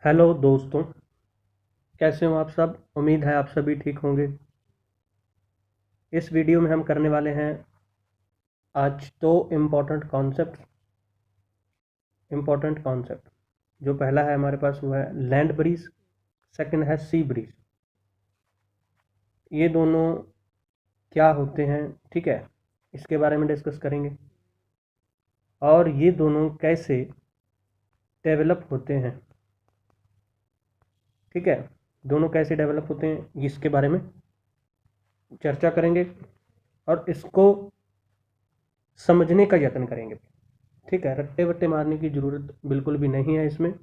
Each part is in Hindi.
हेलो दोस्तों, कैसे हो आप सब। उम्मीद है आप सभी ठीक होंगे। इस वीडियो में हम करने वाले हैं आज दो इम्पोर्टेंट कॉन्सेप्ट। जो पहला है हमारे पास वो है लैंड ब्रीज, सेकंड है सी ब्रीज। ये दोनों क्या होते हैं, ठीक है, इसके बारे में डिस्कस करेंगे। और ये दोनों कैसे डेवलप होते हैं, ठीक है, दोनों कैसे डेवलप होते हैं इसके बारे में चर्चा करेंगे और इसको समझने का यत्न करेंगे। ठीक है, रट्टे वट्टे मारने की ज़रूरत बिल्कुल भी नहीं है, इसमें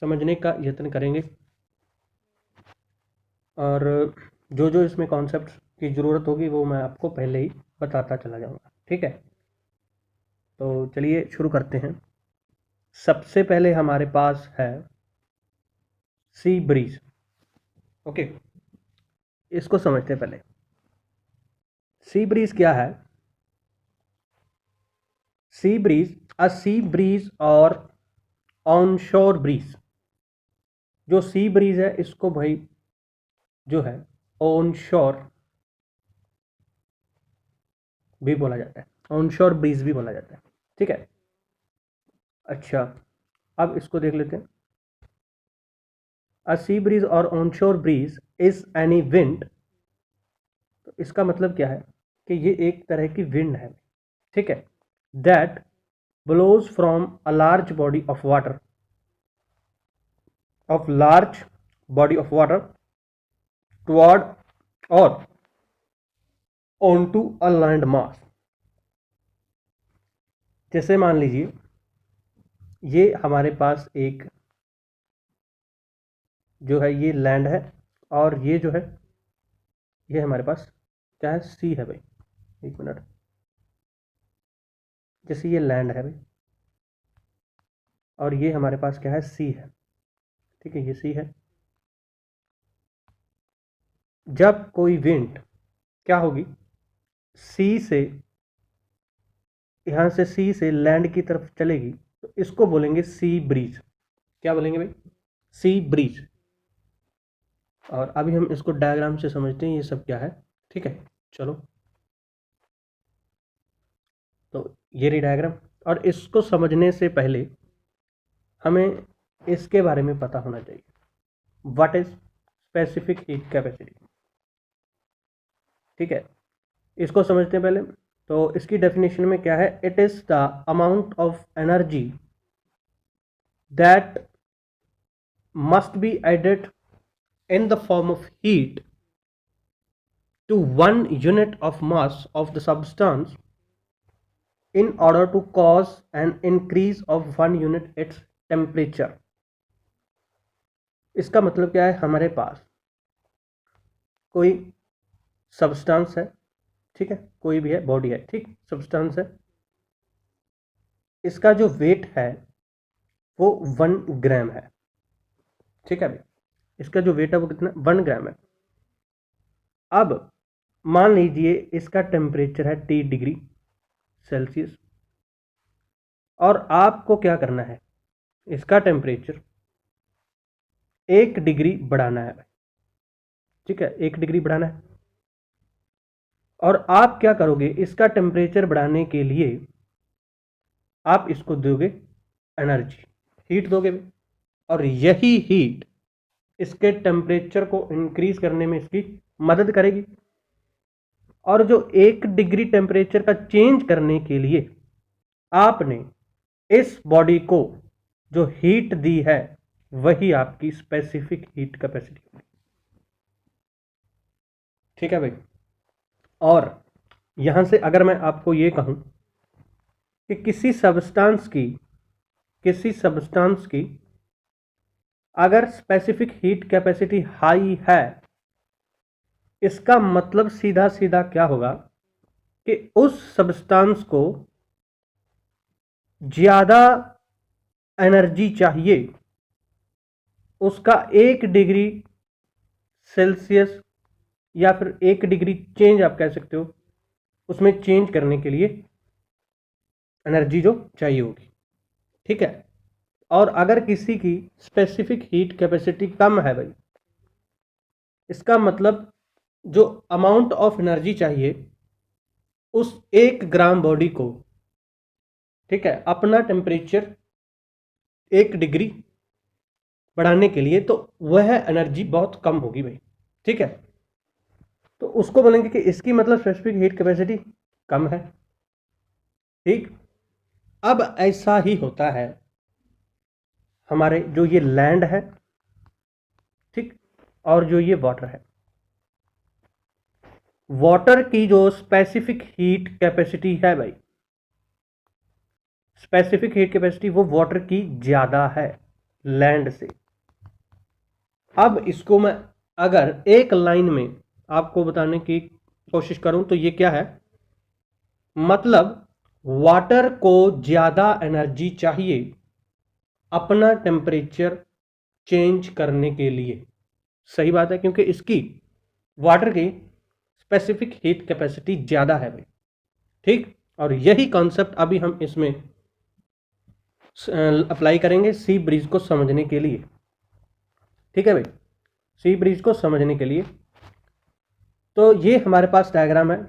समझने का यत्न करेंगे। और जो जो इसमें कॉन्सेप्ट की ज़रूरत होगी वो मैं आपको पहले ही बताता चला जाऊँगा। ठीक है, तो चलिए शुरू करते हैं। सबसे पहले हमारे पास है सी ब्रीज। ओके, इसको समझते हैं पहले। सी ब्रीज क्या है? सी ब्रीज, अ सी ब्रीज और ऑनशोर ब्रीज। जो सी ब्रीज है इसको भाई जो है ऑनशोर भी बोला जाता है, ऑनशोर ब्रीज भी बोला जाता है। ठीक है, अच्छा, अब इसको देख लेते हैं। अ सी ब्रीज और onshore breeze is any wind. तो इसका मतलब क्या है कि ये एक तरह की विंड है, ठीक है, that blows from a large body of water, toward or onto a land mass. जैसे मान लीजिए ये हमारे पास एक जो है ये लैंड है, और ये जो है ये हमारे पास क्या है, सी है भाई। एक मिनट, जैसे ये लैंड है भाई और ये हमारे पास क्या है, सी है। ठीक है, ये सी है। जब कोई विंड क्या होगी, सी से, यहाँ से सी से लैंड की तरफ चलेगी तो इसको बोलेंगे सी ब्रीज। क्या बोलेंगे भाई? सी ब्रीज। और अभी हम इसको डायग्राम से समझते हैं ये सब क्या है। ठीक है, चलो, तो ये रही डायग्राम। और इसको समझने से पहले हमें इसके बारे में पता होना चाहिए, what is specific heat capacity. ठीक है, इसको समझते हैं पहले। तो इसकी डेफिनेशन में क्या है, it is the amount of energy that must be added in the form of heat to one unit of mass of the substance in order to cause an increase of 1 unit its temperature। इसका मतलब क्या है, हमारे पास कोई सब्सटेंस है, ठीक है, कोई भी है, बॉडी है, ठीक, सब्सटेंस है। इसका जो वेट है वो 1 ग्राम है। ठीक है भाई, इसका जो वेट है वो कितना, 1 ग्राम है। अब मान लीजिए इसका टेम्परेचर है T डिग्री सेल्सियस, और आपको क्या करना है, इसका टेम्परेचर 1 डिग्री बढ़ाना है। ठीक है, 1 डिग्री बढ़ाना है। और आप क्या करोगे, इसका टेम्परेचर बढ़ाने के लिए आप इसको दोगे एनर्जी, हीट दोगे, और यही हीट इसके टेम्परेचर को इंक्रीज करने में इसकी मदद करेगी। और जो 1 डिग्री टेम्परेचर का चेंज करने के लिए आपने इस बॉडी को जो हीट दी है वही आपकी स्पेसिफिक हीट कैपेसिटी होगी। ठीक है भाई, और यहां से अगर मैं आपको ये कहूं कि किसी सब्सटेंस की अगर स्पेसिफिक हीट कैपेसिटी हाई है, इसका मतलब सीधा सीधा क्या होगा कि उस सब्सटेंस को ज्यादा एनर्जी चाहिए, उसका 1 डिग्री सेल्सियस या फिर 1 डिग्री चेंज आप कह सकते हो, उसमें चेंज करने के लिए एनर्जी जो चाहिए होगी। ठीक है, और अगर किसी की स्पेसिफिक हीट कैपेसिटी कम है भाई, इसका मतलब जो अमाउंट ऑफ एनर्जी चाहिए उस 1 ग्राम बॉडी को, ठीक है, अपना टेम्परेचर 1 डिग्री बढ़ाने के लिए, तो वह एनर्जी बहुत कम होगी भाई, ठीक है। तो उसको बोलेंगे कि इसकी मतलब स्पेसिफिक हीट कैपेसिटी कम है, ठीक। अब ऐसा ही होता है हमारे जो ये लैंड है, ठीक, और जो ये वाटर है। वाटर की जो स्पेसिफिक हीट कैपेसिटी है भाई, स्पेसिफिक हीट कैपेसिटी वो वाटर की ज्यादा है लैंड से। अब इसको मैं अगर एक लाइन में आपको बताने की कोशिश करूं तो ये क्या है, मतलब वाटर को ज्यादा एनर्जी चाहिए अपना टेम्परेचर चेंज करने के लिए। सही बात है, क्योंकि इसकी वाटर की स्पेसिफिक हीट कैपेसिटी ज्यादा है भाई, ठीक। और यही कॉन्सेप्ट अभी हम इसमें अप्लाई करेंगे सी ब्रीज को समझने के लिए, ठीक है भाई। सी ब्रीज को समझने के लिए तो ये हमारे पास डायग्राम है,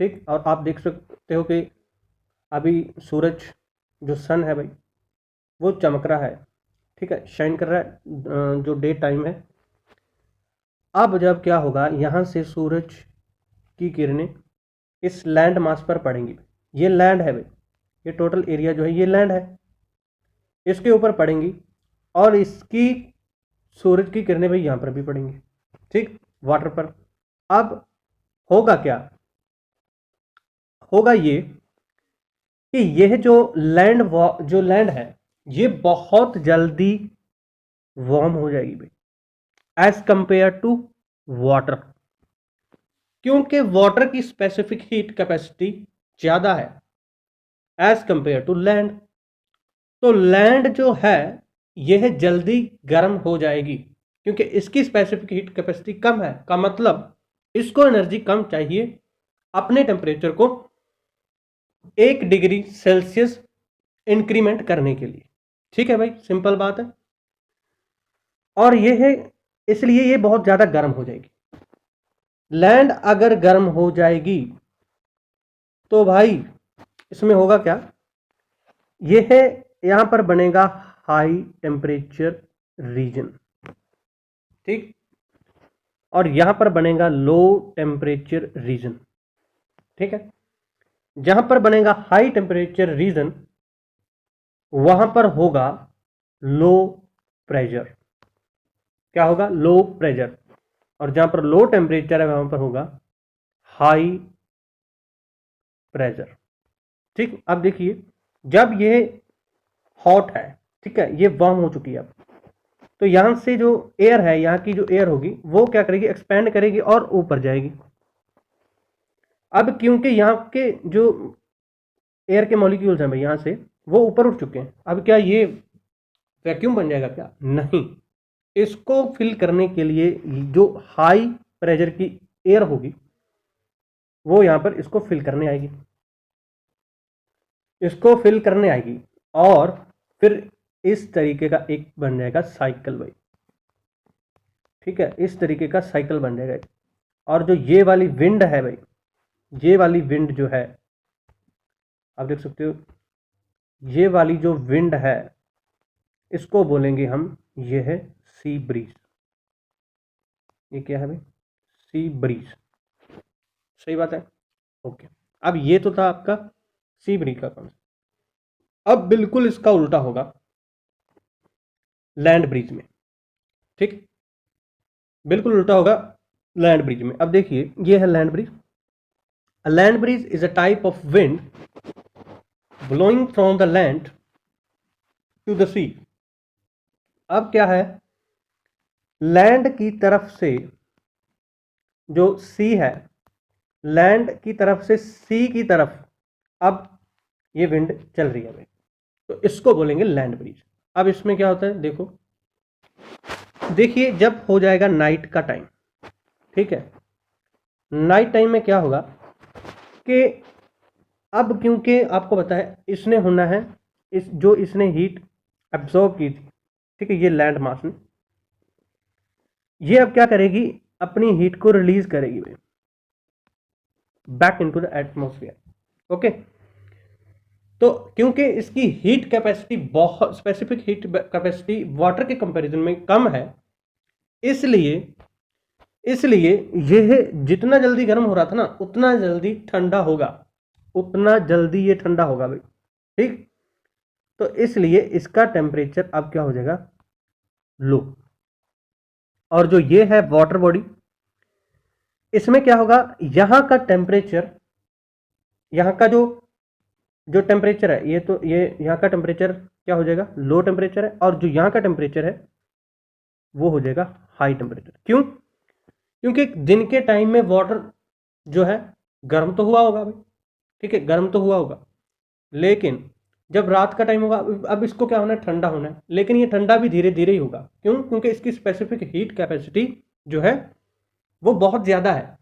ठीक। और आप देख सकते हो कि अभी सूरज जो सन है भाई वो चमक रहा है, ठीक है, शाइन कर रहा है, जो डे टाइम है। अब जब क्या होगा, यहाँ से सूरज की किरणें इस लैंड मास पर पड़ेंगी। ये लैंड है भाई, ये टोटल एरिया जो है ये लैंड है, इसके ऊपर पड़ेंगी और इसकी सूरज की किरणें भाई यहाँ पर भी पड़ेंगी, ठीक, वाटर पर। अब होगा क्या, होगा ये कि यह जो लैंड है ये बहुत जल्दी वार्म हो जाएगी भाई एज कंपेयर टू वाटर, क्योंकि वाटर की स्पेसिफिक हीट कैपेसिटी ज्यादा है एज कंपेयर टू लैंड। तो लैंड जो है यह जल्दी गर्म हो जाएगी क्योंकि इसकी स्पेसिफिक हीट कैपेसिटी कम है, का मतलब इसको एनर्जी कम चाहिए अपने टेम्परेचर को 1 डिग्री सेल्सियस इंक्रीमेंट करने के लिए, ठीक है भाई, सिंपल बात है। और यह है इसलिए ये बहुत ज्यादा गर्म हो जाएगी। लैंड अगर गर्म हो जाएगी तो भाई इसमें होगा क्या, यह है यहां पर बनेगा हाई टेम्परेचर रीजन, ठीक, और यहां पर बनेगा लो टेम्परेचर रीजन, ठीक है। जहां पर बनेगा हाई टेम्परेचर रीजन वहां पर होगा लो प्रेशर, क्या होगा, लो प्रेशर। और जहां पर लो टेम्परेचर है वहां पर होगा हाई प्रेशर, ठीक। अब देखिए जब ये हॉट है, ठीक है, ये वार्म हो चुकी है अब, तो यहां से जो एयर है, यहां की जो एयर होगी वो क्या करेगी, एक्सपेंड करेगी और ऊपर जाएगी। अब क्योंकि यहां के जो एयर के मॉलिक्यूल्स हैं भाई यहां से वो ऊपर उठ चुके हैं, अब क्या ये वैक्यूम बन जाएगा क्या, नहीं। इसको फिल करने के लिए जो हाई प्रेशर की एयर होगी वो यहां पर इसको फिल करने आएगी, इसको फिल करने आएगी और फिर इस तरीके का एक बन जाएगा साइकिल भाई, ठीक है, इस तरीके का साइकिल बन जाएगा। और जो ये वाली विंड है भाई, ये वाली विंड जो है आप देख सकते हो, ये वाली जो विंड है इसको बोलेंगे हम, ये है सी ब्रीज। ये क्या है भाई, सी ब्रीज, सही बात है, ओके। अब ये तो था आपका सी ब्रीज का कॉन्सेप्ट। अब बिल्कुल इसका उल्टा होगा लैंड ब्रिज में, ठीक, बिल्कुल उल्टा होगा लैंड ब्रिज में। अब देखिए ये है land bridge. A land bridge is a type of wind blowing from the land to the sea. अब क्या है, लैंड की तरफ से जो सी है, लैंड की तरफ से सी की तरफ अब ये विंड चल रही है भाई, तो इसको बोलेंगे लैंड ब्रिज। अब इसमें क्या होता है देखो, देखिए जब हो जाएगा नाइट का टाइम, ठीक है, नाइट टाइम में क्या होगा कि अब क्योंकि आपको पता है इसने होना है, इस जो इसने हीट एब्जॉर्ब की थी, ठीक है, ये लैंड मास ने, ये अब क्या करेगी, अपनी हीट को रिलीज करेगी back into the atmosphere. Okay, तो क्योंकि इसकी हीट कैपेसिटी बहुत, स्पेसिफिक हीट कैपेसिटी वाटर के कंपैरिजन में कम है, इसलिए इसलिए यह जितना जल्दी गर्म हो रहा था ना, उतना जल्दी ठंडा होगा, उतना जल्दी ये ठंडा होगा भाई, ठीक। तो इसलिए इसका टेम्परेचर अब क्या हो जाएगा, लो। और जो ये है वाटर बॉडी, इसमें क्या होगा, यहां का टेम्परेचर, यहां का जो जो टेम्परेचर है, ये यहां का टेम्परेचर क्या हो जाएगा, लो टेम्परेचर है, और जो यहां का टेम्परेचर है वो हो जाएगा हाई टेम्परेचर। क्यों, क्योंकि दिन के टाइम में वाटर जो है गर्म तो हुआ होगा भाई, ठीक है, गर्म तो हुआ होगा, लेकिन जब रात का टाइम होगा, अब इसको क्या होना है, ठंडा होना है, लेकिन ये ठंडा भी धीरे धीरे ही होगा। क्यों, क्योंकि इसकी स्पेसिफिक हीट कैपेसिटी जो है वो बहुत ज़्यादा है,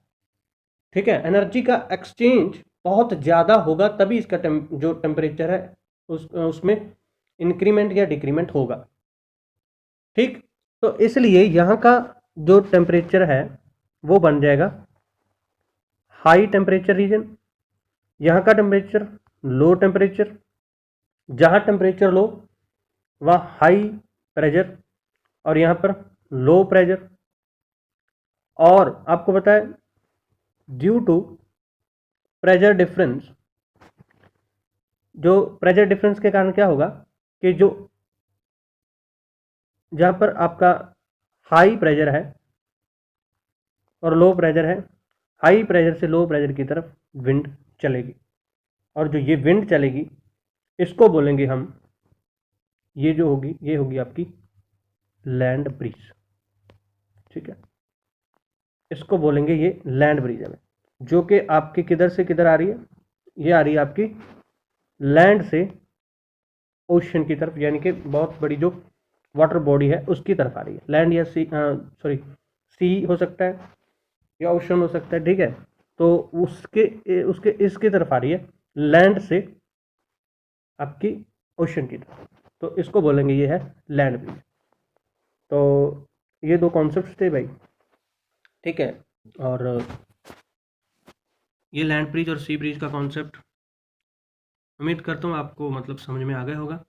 ठीक है, एनर्जी का एक्सचेंज बहुत ज़्यादा होगा, तभी इसका जो टेम्परेचर है उसमें इंक्रीमेंट या डिक्रीमेंट होगा, ठीक। तो इसलिए यहाँ का जो टेम्परेचर है वो बन जाएगा हाई टेम्परेचर रीजन, यहाँ का टेम्परेचर लो टेम्परेचर, जहाँ टेम्परेचर लो वहाँ हाई प्रेशर, और यहाँ पर लो प्रेशर। और आपको पता है ड्यू टू प्रेशर डिफरेंस, जो प्रेशर डिफरेंस के कारण क्या होगा कि जो जहाँ पर आपका हाई प्रेशर है और लो प्रेशर है, हाई प्रेशर से लो प्रेशर की तरफ विंड चलेगी, और जो ये विंड चलेगी इसको बोलेंगे हम, ये जो होगी ये होगी आपकी लैंड ब्रीज, ठीक है, इसको बोलेंगे ये लैंड ब्रीज है, जो कि आपकी किधर से किधर आ रही है, ये आ रही है आपकी लैंड से ओशन की तरफ, यानी कि बहुत बड़ी जो वाटर बॉडी है उसकी तरफ आ रही है, लैंड या सी, सॉरी सी हो सकता है या ओशन हो सकता है, ठीक है। तो उसके उसके इसकी तरफ आ रही है, लैंड से आपकी ओशन की तरफ, तो इसको बोलेंगे ये है लैंड ब्रिज। तो ये दो कॉन्सेप्ट थे भाई, ठीक है। और ये लैंड ब्रिज और सी ब्रिज का कॉन्सेप्ट उम्मीद करता हूँ आपको मतलब समझ में आ गया होगा।